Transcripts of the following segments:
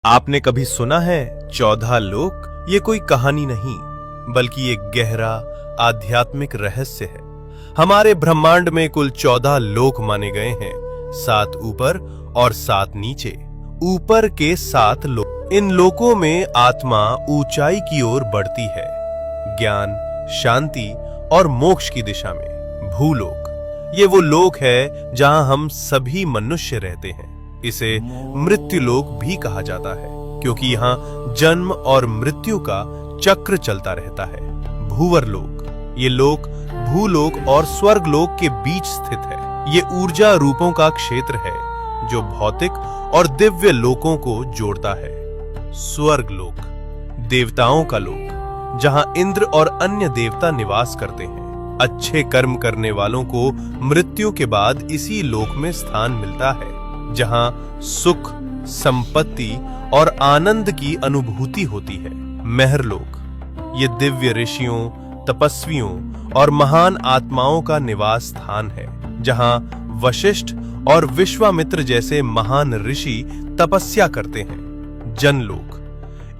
आपने कभी सुना है 14 लोक? ये कोई कहानी नहीं बल्कि एक गहरा आध्यात्मिक रहस्य है। हमारे ब्रह्मांड में कुल 14 लोक माने गए हैं, 7 ऊपर और 7 नीचे। ऊपर के 7 लोक, इन लोकों में आत्मा ऊंचाई की ओर बढ़ती है, ज्ञान, शांति और मोक्ष की दिशा में। भूलोक, ये वो लोक है जहां हम सभी मनुष्य रहते हैं। इसे मृत्यु लोक भी कहा जाता है क्योंकि यहाँ जन्म और मृत्यु का चक्र चलता रहता है। भूवर लोक, ये लोक भूलोक और स्वर्ग लोक के बीच स्थित है। ये ऊर्जा रूपों का क्षेत्र है जो भौतिक और दिव्य लोकों को जोड़ता है। स्वर्ग लोक, देवताओं का लोक, जहां इंद्र और अन्य देवता निवास करते हैं। अच्छे कर्म करने वालों को मृत्यु के बाद इसी लोक में स्थान मिलता है, जहां सुख, संपत्ति और आनंद की अनुभूति होती है। महरलोक, ये दिव्य ऋषियों, तपस्वियों और महान आत्माओं का निवास स्थान है, जहां वशिष्ठ और विश्वामित्र जैसे महान ऋषि तपस्या करते हैं। जनलोक,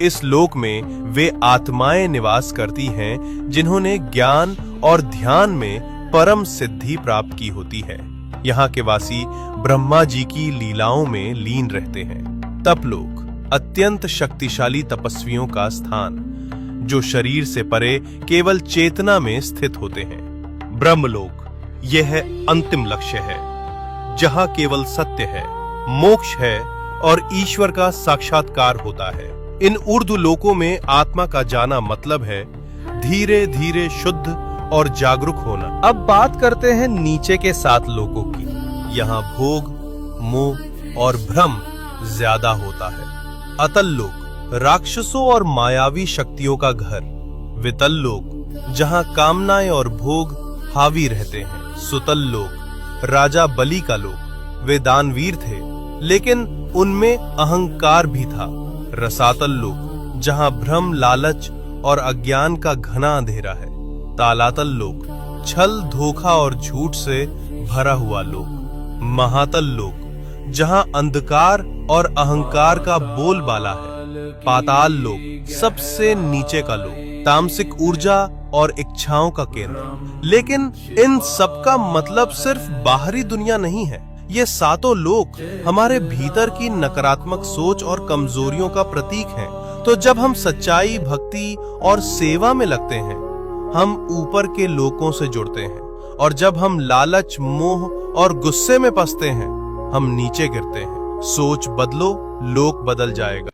इस लोक में वे आत्माएं निवास करती हैं जिन्होंने ज्ञान और ध्यान में परम सिद्धि प्राप्त की होती है। यहाँ के वासी ब्रह्मा जी की लीलाओं में लीन रहते हैं। तपलोक, अत्यंत शक्तिशाली तपस्वियों का स्थान, जो शरीर से परे केवल चेतना में स्थित होते हैं। ब्रह्मलोक, यह है अंतिम लक्ष्य है, जहाँ केवल सत्य है, मोक्ष है और ईश्वर का साक्षात्कार होता है। इन ऊर्ध्व लोकों में आत्मा का जाना मतलब है धीरे धीरे शुद्ध और जागरूक होना। अब बात करते हैं नीचे के 7 लोकों की। यहाँ भोग, मोह और भ्रम ज्यादा होता है। अतल लोक, राक्षसों और मायावी शक्तियों का घर। वितल लोक, जहाँ कामनाएं और भोग हावी रहते हैं। सुतल लोक, राजा बलि का लोक। वे दानवीर थे, लेकिन उनमें अहंकार भी था। रसातल लोक, जहाँ भ्रम, लालच और अज्ञान का घना अंधेरा है। तालातल लोक, छल, धोखा और झूठ से भरा हुआ लोक। महातल लोक, जहां अंधकार और अहंकार का बोलबाला है। पाताल लोक, सबसे नीचे का लोक, तामसिक ऊर्जा और इच्छाओं का केंद्र। लेकिन इन सब का मतलब सिर्फ बाहरी दुनिया नहीं है। ये 7 लोक हमारे भीतर की नकारात्मक सोच और कमजोरियों का प्रतीक हैं। तो जब हम सच्चाई, भक्ति और सेवा में लगते हैं, हम ऊपर के लोकों से जुड़ते हैं, और जब हम लालच, मोह और गुस्से में फंसते हैं, हम नीचे गिरते हैं। सोच बदलो, लोक बदल जाएगा।